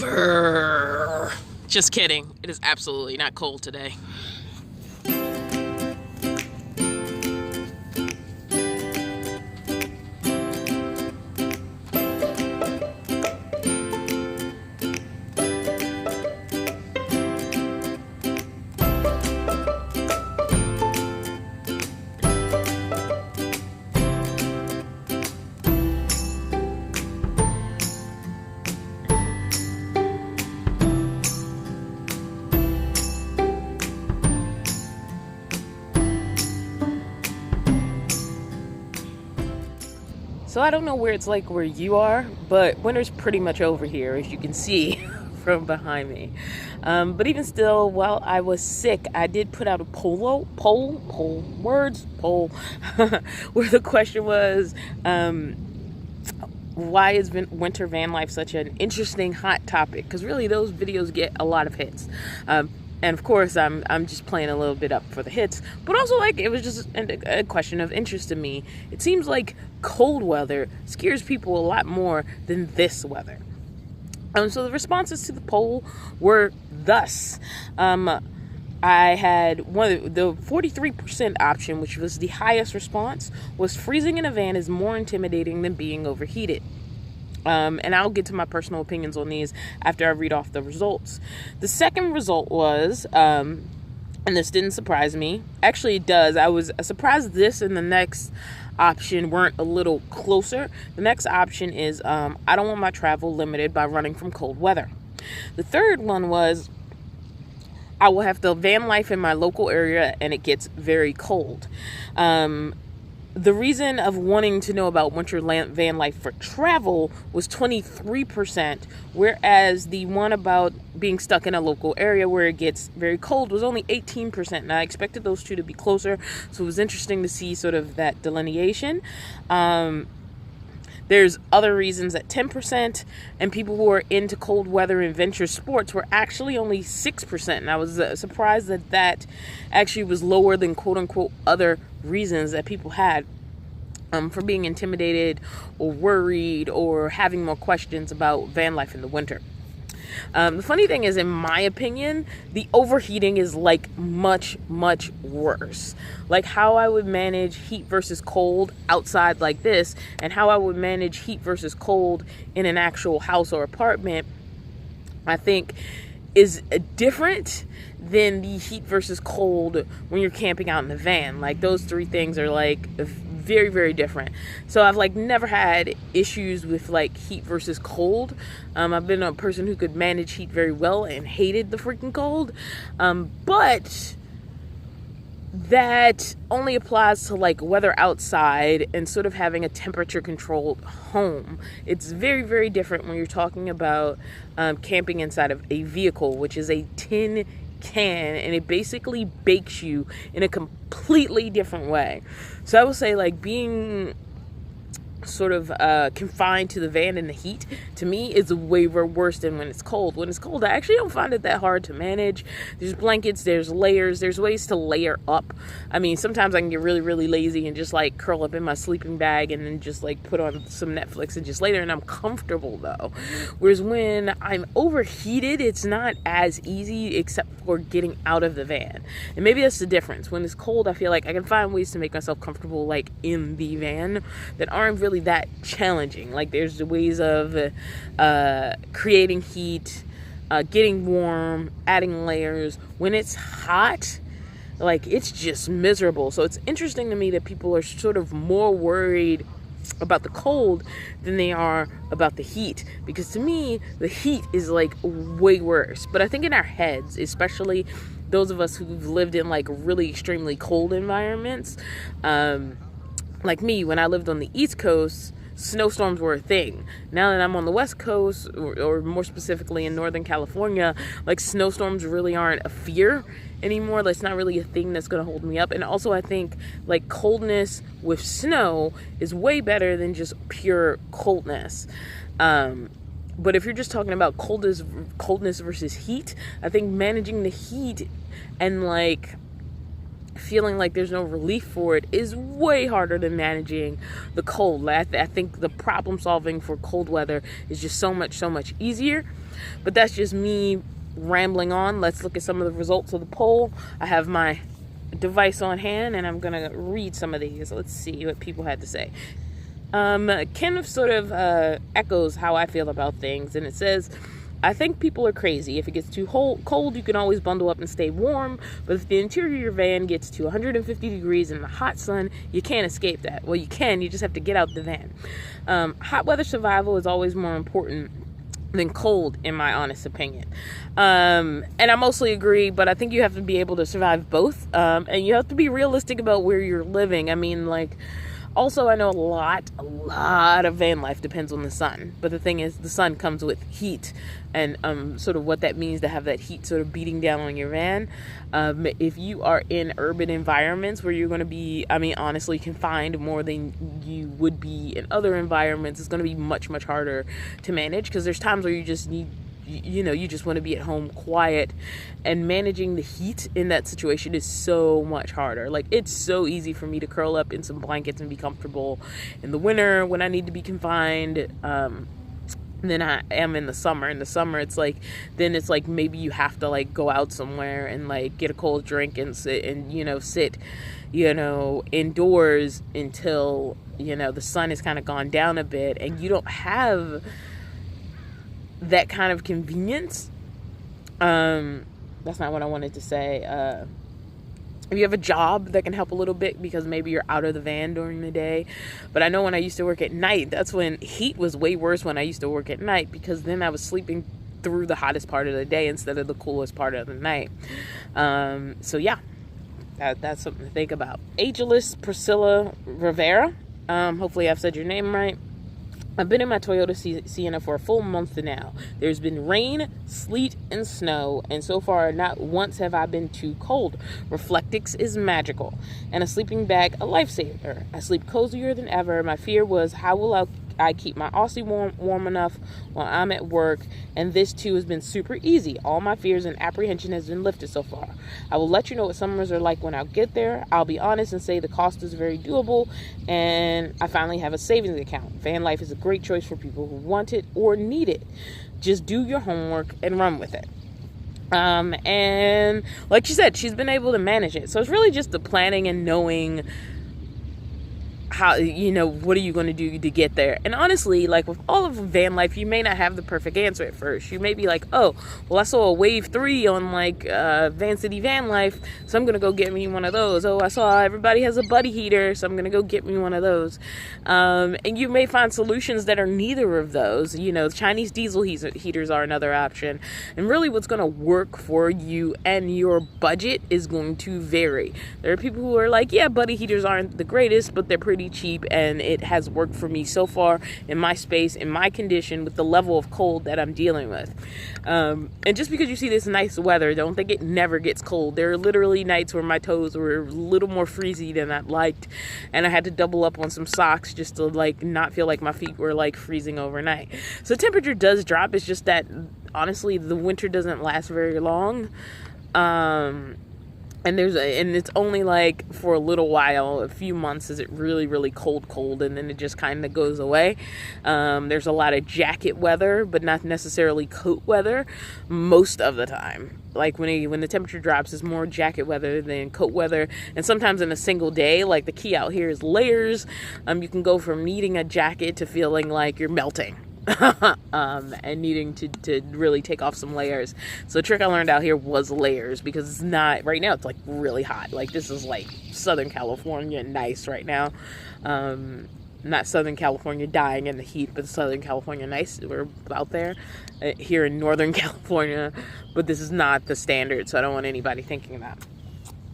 over. Just kidding. It is absolutely not cold today. So I don't know where it's like where you are, but winter's pretty much over here, as you can see from behind me. But even still, while I was sick, I did put out a poll, where the question was, why is winter van life such an interesting hot topic? Because really those videos get a lot of hits. And of course, I'm just playing a little bit up for the hits, but also like it was just a question of interest to me. It seems like cold weather scares people a lot more than this weather. So the responses to the poll were thus. I had the 43% option, which was the highest response, was freezing in a van is more intimidating than being overheated. And I'll get to my personal opinions on these after I read off the results. The second result was, and this didn't surprise me. Actually, it does. I was surprised this and the next option weren't a little closer. The next option is, I don't want my travel limited by running from cold weather. The third one was, I will have the van life in my local area and it gets very cold. The reason of wanting to know about winter van life for travel was 23%, whereas the one about being stuck in a local area where it gets very cold was only 18%. And I expected those two to be closer, so it was interesting to see sort of that delineation. There's other reasons at 10%, and people who are into cold weather and adventure sports were actually only 6%. And I was surprised that that actually was lower than quote-unquote other reasons that people had for being intimidated or worried or having more questions about van life in the winter. The funny thing is, in my opinion, the overheating is like much, much worse. Like how I would manage heat versus cold outside like this, and how I would manage heat versus cold in an actual house or apartment, I think is different than the heat versus cold when you're camping out in the van. Like those three things are like very, very different. So I've like never had issues with like heat versus cold. I've been a person who could manage heat very well and hated the freaking cold. But that only applies to like weather outside and sort of having a temperature controlled home. It's very, very different when you're talking about camping inside of a vehicle, which is a tin can, and it basically bakes you in a completely different way. So I would say like being sort of confined to the van in the heat, to me, is way worse than when it's cold. When it's cold, I actually don't find it that hard to manage. There's blankets, there's layers, there's ways to layer up. I mean, sometimes I can get really, really lazy and just like curl up in my sleeping bag and then just like put on some Netflix and just lay there, and I'm comfortable though. Whereas when I'm overheated, it's not as easy except for getting out of the van. And maybe that's the difference. When it's cold, I feel like I can find ways to make myself comfortable like in the van that aren't really that challenging. Like there's the ways of creating heat, getting warm, adding layers. When it's hot, like it's just miserable. So it's interesting to me that people are sort of more worried about the cold than they are about the heat, because to me the heat is like way worse. But I think in our heads, especially those of us who've lived in like really extremely cold environments, like me, when I lived on the East Coast, snowstorms were a thing. Now that I'm on the West Coast, or more specifically in Northern California, like snowstorms really aren't a fear anymore. That's not really a thing that's going to hold me up. And also I think like coldness with snow is way better than just pure coldness. But if you're just talking about coldness versus heat, I think managing the heat and like feeling like there's no relief for it is way harder than managing the cold. I think the problem solving for cold weather is just so much easier. But that's just me rambling on. Let's look at some of the results of the poll. I have my device on hand and I'm gonna read some of these. Let's see what people had to say. Kind of sort of echoes how I feel about things, and it says, I think people are crazy. If it gets too cold, you can always bundle up and stay warm. But if the interior of your van gets to 150 degrees in the hot sun, you can't escape that. Well, you can. You just have to get out the van. Hot weather survival is always more important than cold, in my honest opinion. And I mostly agree, but I think you have to be able to survive both. And you have to be realistic about where you're living. I mean, like, also, I know a lot of van life depends on the sun. But the thing is, the sun comes with heat and sort of what that means to have that heat sort of beating down on your van. If you are in urban environments where you're going to be, I mean, honestly, confined more than you would be in other environments, it's going to be much harder to manage, because there's times where you just need, you just want to be at home quiet, and managing the heat in that situation is so much harder. Like, it's so easy for me to curl up in some blankets and be comfortable in the winter when I need to be confined, than I am in the summer. In the summer, it's like maybe you have to like go out somewhere and like get a cold drink and sit indoors until, the sun has kind of gone down a bit, and you don't have that kind of convenience. That's not what I wanted to say. If you have a job, that can help a little bit, because maybe you're out of the van during the day. But I know when I used to work at night, that's when heat was way worse when I used to work at night, because then I was sleeping through the hottest part of the day instead of the coolest part of the night. So yeah, that's something to think about. Ageless Priscilla Rivera. Hopefully I've said your name right. I've been in my Toyota Sienna for a full month now. There's been rain, sleet, and snow, and so far not once have I been too cold. Reflectix is magical, and a sleeping bag a lifesaver. I sleep cozier than ever. My fear was, how will I keep my Aussie warm enough while I'm at work, and this too has been super easy. All my fears and apprehension has been lifted so far. I will let you know what summers are like when I get there. I'll be honest and say the cost is very doable, and I finally have a savings account. Van life is a great choice for people who want it or need it. Just do your homework and run with it. And like she said, she's been able to manage it. So it's really just the planning and knowing how, what are you going to do to get there? And honestly, like with all of van life, you may not have the perfect answer at first. You may be like, oh, well, I saw a wave 3 on like Van City Van Life, so I'm going to go get me one of those. Oh, I saw everybody has a buddy heater, so I'm going to go get me one of those. And you may find solutions that are neither of those. Chinese diesel heaters are another option. And really what's going to work for you and your budget is going to vary. There are people who are like, yeah, buddy heaters aren't the greatest, but they're pretty cheap, and it has worked for me so far in my space, in my condition, with the level of cold that I'm dealing with. And just because you see this nice weather, don't think it never gets cold. There are literally nights where my toes were a little more freezy than I'd liked, and I had to double up on some socks just to like not feel like my feet were like freezing overnight. So temperature does drop. It's just that honestly the winter doesn't last very long. And it's only like for a little while, a few months, is it really cold, and then it just kind of goes away. There's a lot of jacket weather, but not necessarily coat weather most of the time. Like when the temperature drops, it's more jacket weather than coat weather. And sometimes in a single day, like the key out here is layers. You can go from needing a jacket to feeling like you're melting. And needing to really take off some layers. So the trick I learned out here was layers, because it's not, right now it's like really hot. Like this is like Southern California nice right now. Not Southern California dying in the heat, but Southern California nice. We're out there here in Northern California, but this is not the standard, so I don't want anybody thinking that.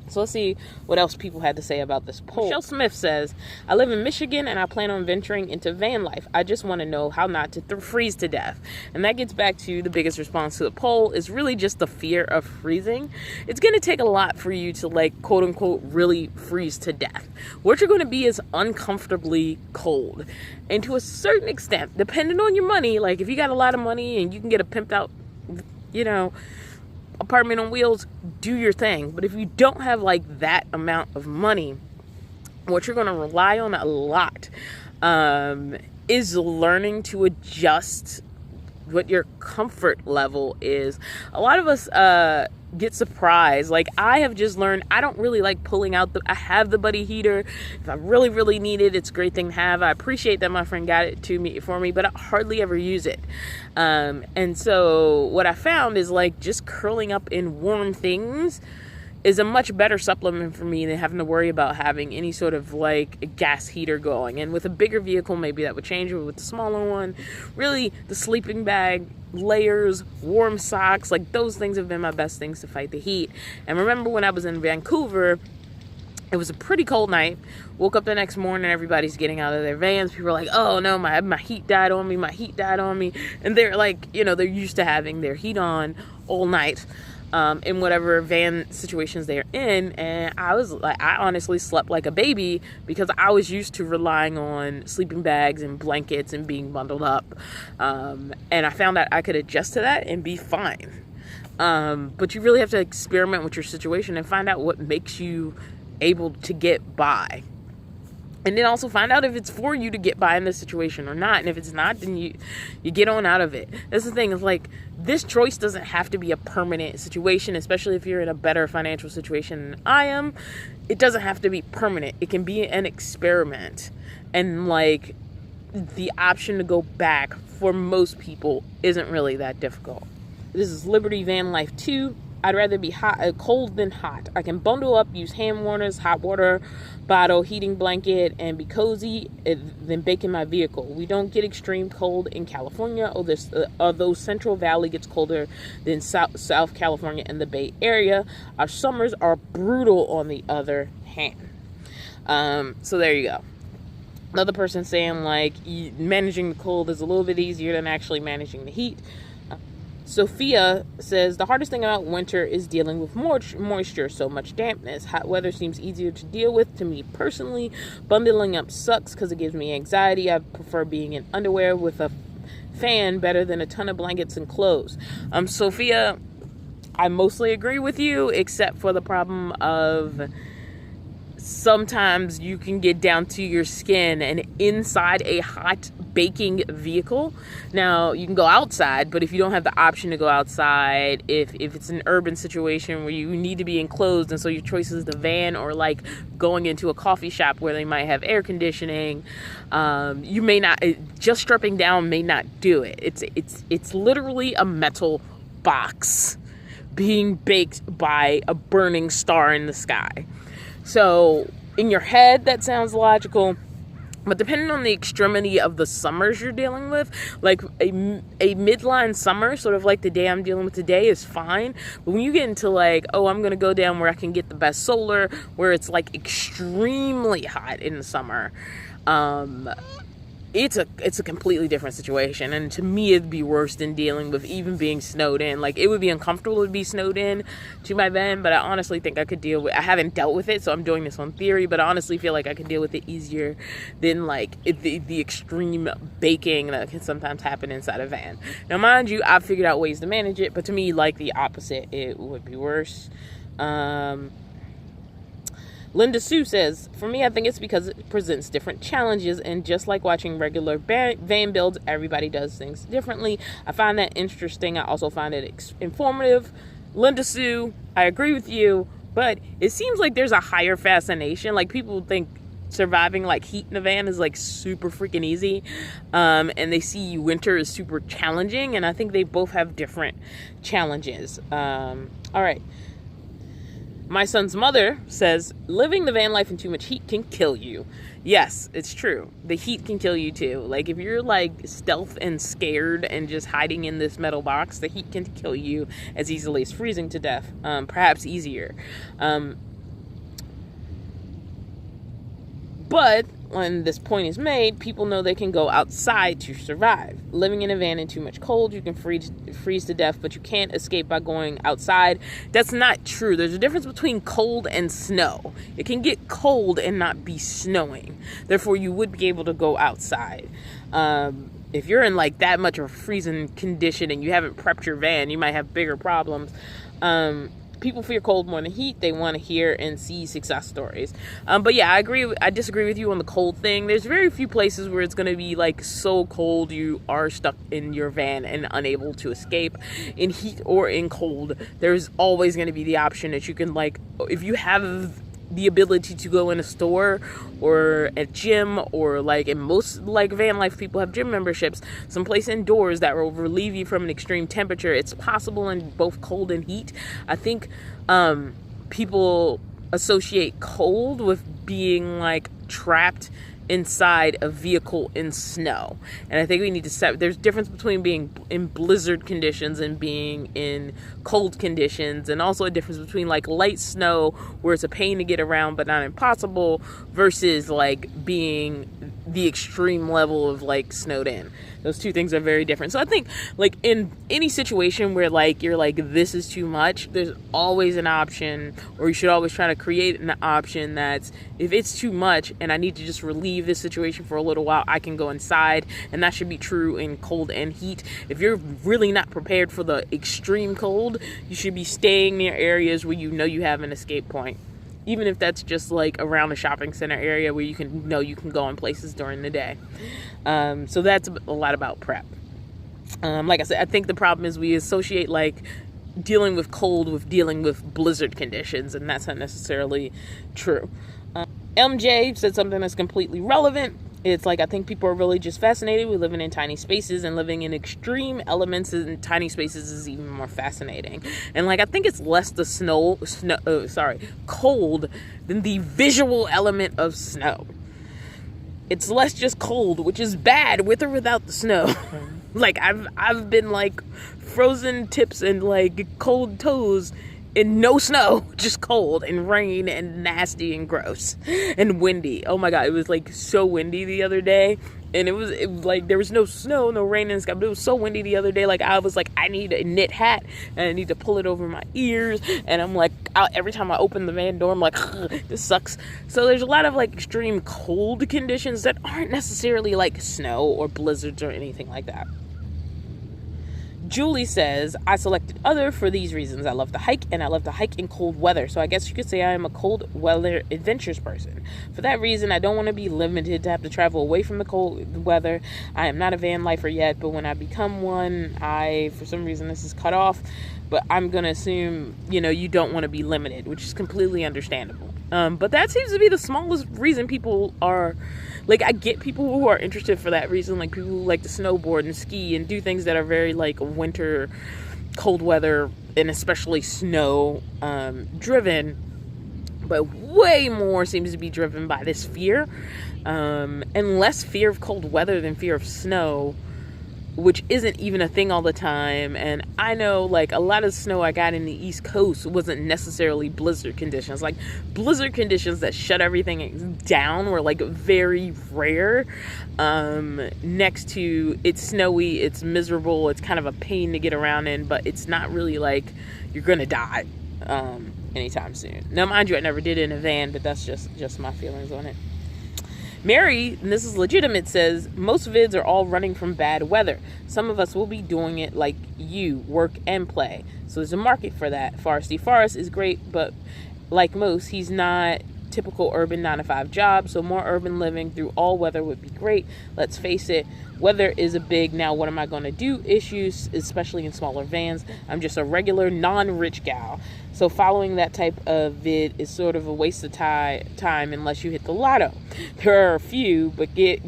So let's see what else people had to say about this poll. Michelle Smith says, I live in Michigan and I plan on venturing into van life. I just want to know how not to freeze to death. And that gets back to the biggest response to the poll is really just the fear of freezing. It's going to take a lot for you to like, quote unquote, really freeze to death. What you're going to be is uncomfortably cold. And to a certain extent, depending on your money, like if you got a lot of money and you can get a pimped out, apartment on wheels, do your thing. But if you don't have like that amount of money, what you're going to rely on a lot is learning to adjust what your comfort level is. A lot of us get surprised. Like, I have just learned I don't really like pulling out I have the buddy heater. If I really, really need it, it's a great thing to have. I appreciate that my friend got it for me, but I hardly ever use it. And so what I found is like just curling up in warm things is a much better supplement for me than having to worry about having any sort of like a gas heater going. And with a bigger vehicle, maybe that would change, but with the smaller one, really the sleeping bag, layers, warm socks, like those things have been my best things to fight the heat. And remember when I was in Vancouver, it was a pretty cold night. Woke up the next morning, everybody's getting out of their vans. People are like, oh no, my heat died on me, And they're like, you know, they're used to having their heat on all night. In whatever van situations they're in. And I honestly slept like a baby because I was used to relying on sleeping bags and blankets and being bundled up. And I found out I could adjust to that and be fine. But you really have to experiment with your situation and find out what makes you able to get by. And then also find out if it's for you to get by in this situation or not. And if it's not, then you get on out of it. That's the thing. It's like, this choice doesn't have to be a permanent situation, especially if you're in a better financial situation than I am. It doesn't have to be permanent. It can be an experiment. And like, the option to go back for most people isn't really that difficult. This is Liberty Vanlife 2. I'd rather be cold than hot. I can bundle up, use hand warmers, hot water bottle, heating blanket, and be cozy than bake in my vehicle. We don't get extreme cold in California, although Central Valley gets colder than South California and the Bay Area. Our summers are brutal on the other hand. So there you go. Another person saying like managing the cold is a little bit easier than actually managing the heat. Sophia says, the hardest thing about winter is dealing with moisture, so much dampness. Hot weather seems easier to deal with to me personally. Bundling up sucks because it gives me anxiety. I prefer being in underwear with a fan better than a ton of blankets and clothes. Sophia, I mostly agree with you, except for the problem of sometimes you can get down to your skin and inside a hot baking vehicle. Now you can go outside, but if you don't have the option to go outside, if it's an urban situation where you need to be enclosed and so your choice is the van or like going into a coffee shop where they might have air conditioning, you may not, just stripping down may not do it. It's literally a metal box being baked by a burning star in the sky. So in your head, that sounds logical, but depending on the extremity of the summers you're dealing with, like a midline summer, sort of like the day I'm dealing with today, is fine. But when you get into like, oh, I'm going to go down where I can get the best solar, where it's like extremely hot in the summer, it's a completely different situation. And to me, it'd be worse than dealing with even being snowed in. Like, it would be uncomfortable to be snowed in to my van, but I honestly think I could deal with, I haven't dealt with it, so I'm doing this on theory, but I honestly feel like I could deal with it easier than like the extreme baking that can sometimes happen inside a van. Now, mind you, I've figured out ways to manage it, but to me, like the opposite, it would be worse. Linda Sue says, for me, I think it's because it presents different challenges, and just like watching regular van builds, everybody does things differently. I find that interesting. I also find it informative. Linda Sue, I agree with you, but it seems like there's a higher fascination. Like, people think surviving like heat in a van is like super freaking easy, and they see winter is super challenging, and I think they both have different challenges. All right. My son's mother says, living the van life in too much heat can kill you. Yes, it's true. The heat can kill you too. Like, if you're like stealth and scared and just hiding in this metal box, the heat can kill you as easily as freezing to death, perhaps easier. But when this point is made, people know they can go outside to survive. Living in a van in too much cold, you can freeze to death, but you can't escape by going outside. That's not true. There's a difference between cold and snow. It can get cold and not be snowing. Therefore, you would be able to go outside. if you're in like that much of a freezing condition and you haven't prepped your van, you might have bigger problems. People fear cold more than heat. They want to hear and see success stories. But yeah, I disagree with you on the cold thing. There's very few places where it's going to be like so cold you are stuck in your van and unable to escape. In heat or in cold, there's always going to be the option that you can, like, if you have the ability to go in a store or a gym, or like in most like van life people have gym memberships, someplace indoors that will relieve you from an extreme temperature. It's possible in both cold and heat. I think people associate cold with being like trapped inside a vehicle in snow, and I think we need to set, there's a difference between being in blizzard conditions and being in cold conditions, and also a difference between like light snow where it's a pain to get around but not impossible, versus like being the extreme level of like snowed in. Those two things are very different. So I think like in any situation where like you're like, this is too much, there's always an option, or you should always try to create an option that's, if it's too much and I need to just relieve this situation for a little while, I can go inside. And that should be true in cold and heat. If you're really not prepared for the extreme cold, you should be staying near areas where you know you have an escape point. Even if that's just like around a shopping center area where you can go in places during the day. So that's a lot about prep. Like I said, I think the problem is we associate like dealing with cold with dealing with blizzard conditions, and that's not necessarily true. MJ said something that's completely relevant. It's like, I think people are really just fascinated with living in tiny spaces, and living in extreme elements in tiny spaces is even more fascinating. And like, I think it's less the cold than the visual element of snow. It's less just cold, which is bad with or without the snow. Like I've been like frozen tips and like cold toes in no snow, just cold and rain and nasty and gross and windy. Oh my God, it was like so windy the other day, and it was like there was no snow, no rain in the sky, but it was so windy the other day. Like I was like, I need a knit hat and I need to pull it over my ears, and I'm like, every time I open the van door, I'm like, this sucks. So there's a lot of like extreme cold conditions that aren't necessarily like snow or blizzards or anything like that. Julie says, I selected other for these reasons. I love to hike, and I love to hike in cold weather. So I guess you could say I am a cold weather adventures person. For that reason, I don't want to be limited to have to travel away from the cold weather. I am not a van lifer yet, but when I become one, for some reason this is cut off, but I'm going to assume, you don't want to be limited, which is completely understandable. But that seems to be the smallest reason people are, like, I get people who are interested for that reason, like people who like to snowboard and ski and do things that are very like winter, cold weather, and especially snow driven, but way more seems to be driven by this fear, and less fear of cold weather than fear of snow, which isn't even a thing all the time. And I know like a lot of snow I got in the East Coast wasn't necessarily blizzard conditions. Like blizzard conditions that shut everything down were like very rare. Next to it's snowy, it's miserable, it's kind of a pain to get around in, but it's not really like you're gonna die anytime soon. Now mind you, I never did it in a van, but that's just my feelings on it. Mary, and this is legitimate, says, most vids are all running from bad weather. Some of us will be doing it like you, work and play. So there's a market for that. Forest is great, but like most, he's not typical urban 9-to-5 job, so more urban living through all weather would be great. Let's face it, weather is a big now what am I going to do issues, especially in smaller vans. I'm just a regular non-rich gal, so following that type of vid is sort of a waste of time unless you hit the lotto. There are a few, but get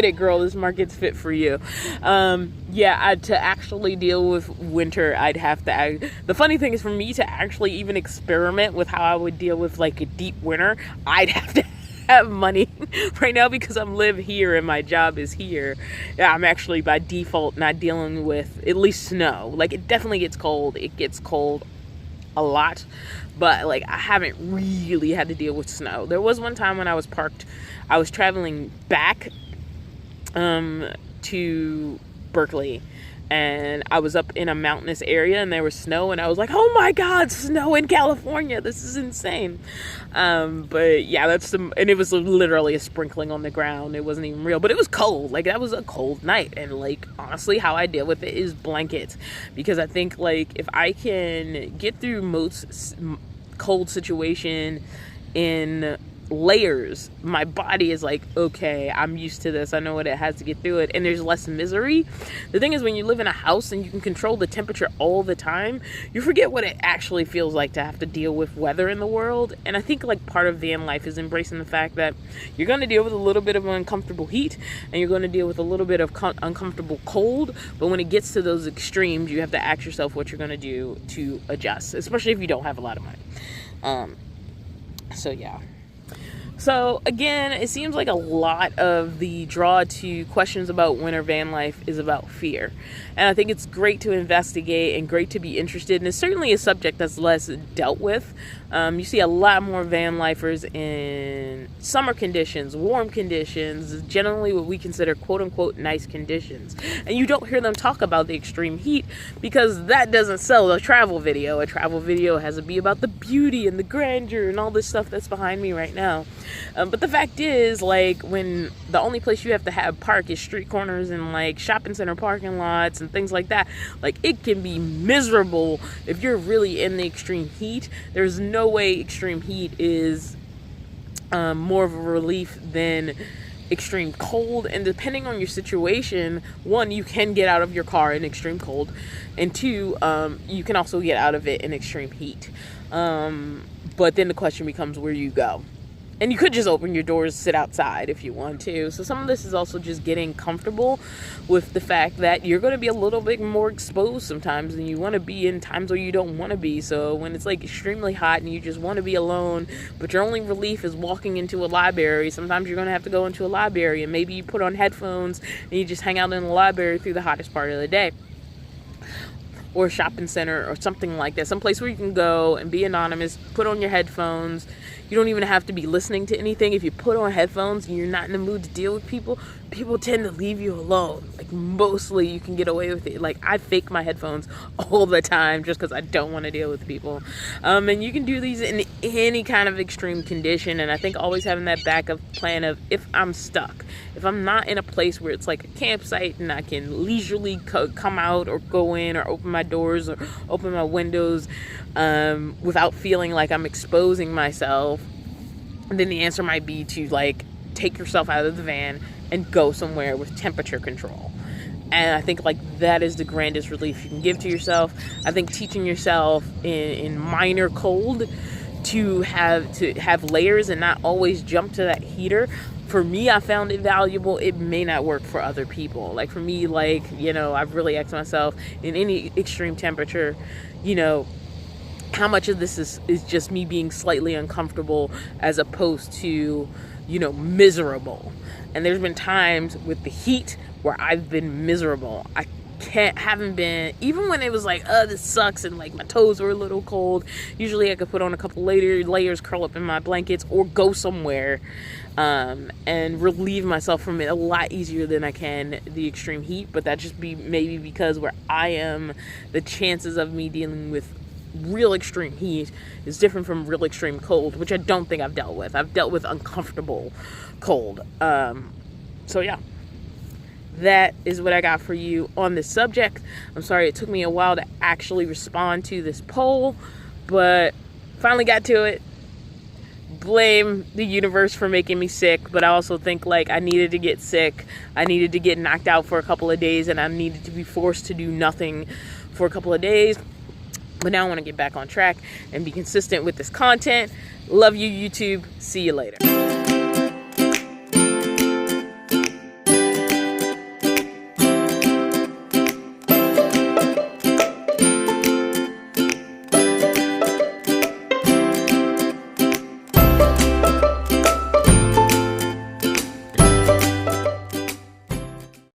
it, girl, this market's fit for you. To actually deal with winter, I'd have to the funny thing is, for me to actually even experiment with how I would deal with like a deep winter, I'd have to have money right now, because I'm live here and my job is here. I'm actually by default not dealing with at least snow. Like it definitely gets cold. It gets cold a lot, but like I haven't really had to deal with snow. There was one time when I was traveling back to Berkeley, and I was up in a mountainous area and there was snow, and I was like, oh my God, snow in California. This is insane. But yeah, and it was literally a sprinkling on the ground. It wasn't even real, but it was cold. Like, that was a cold night. And like, honestly, how I deal with it is blankets, because I think like if I can get through most cold situation in layers, my body is like, okay, I'm used to this, I know what it has to get through it, and there's less misery. The thing is, when you live in a house and you can control the temperature all the time, you forget what it actually feels like to have to deal with weather in the world. And I think like part of van life is embracing the fact that you're going to deal with a little bit of uncomfortable heat, and you're going to deal with a little bit of uncomfortable cold, but when it gets to those extremes, you have to ask yourself what you're going to do to adjust, especially if you don't have a lot of money. So yeah. So again, it seems like a lot of the draw to questions about winter van life is about fear. And I think it's great to investigate and great to be interested. And it's certainly a subject that's less dealt with. You see a lot more van lifers in summer conditions, warm conditions, generally what we consider quote unquote nice conditions. And you don't hear them talk about the extreme heat, because that doesn't sell a travel video. A travel video has to be about the beauty and the grandeur and all this stuff that's behind me right now. But the fact is, like, when the only place you have to have park is street corners and like shopping center parking lots and things like that, like, it can be miserable if you're really in the extreme heat. There's no way extreme heat is more of a relief than extreme cold. And depending on your situation, one, you can get out of your car in extreme cold, and two, you can also get out of it in extreme heat. But then the question becomes, where you go. And you could just open your doors, sit outside if you want to. So some of this is also just getting comfortable with the fact that you're going to be a little bit more exposed sometimes than you want to be in times where you don't want to be. So when it's like extremely hot and you just want to be alone, but your only relief is walking into a library, sometimes you're going to have to go into a library, and maybe you put on headphones and you just hang out in the library through the hottest part of the day. Or a shopping center or something like that. Someplace where you can go and be anonymous, put on your headphones. You don't even have to be listening to anything. If you put on headphones and you're not in the mood to deal with people, people tend to leave you alone. Like, mostly you can get away with it. Like, I fake my headphones all the time just because I don't want to deal with people. And you can do these in any kind of extreme condition. And I think always having that backup plan of, if I'm stuck, if I'm not in a place where it's like a campsite and I can leisurely come out or go in or open my doors or open my windows without feeling like I'm exposing myself, then the answer might be to like take yourself out of the van and go somewhere with temperature control. And I think like that is the grandest relief you can give to yourself. I think teaching yourself in minor cold to have layers and not always jump to that heater. For me, I found it valuable. It may not work for other people. Like for me, like, you know, I've really asked myself, in any extreme temperature, you know, how much of this is just me being slightly uncomfortable as opposed to, you know, miserable. And there's been times with the heat where I've been miserable. I haven't been, even when it was like, oh, this sucks, and like my toes were a little cold, usually I could put on a couple layers, curl up in my blankets, or go somewhere and relieve myself from it a lot easier than I can the extreme heat. But that just be maybe because where I am, the chances of me dealing with real extreme heat is different from real extreme cold, which I don't think I've dealt with. I've dealt with uncomfortable cold. So yeah, that is what I got for you on this subject. I'm sorry it took me a while to actually respond to this poll, but finally got to it. Blame the universe for making me sick, but I also think like I needed to get sick. I needed to get knocked out for a couple of days, and I needed to be forced to do nothing for a couple of days. But now I want to get back on track and be consistent with this content. Love you, YouTube. See you later.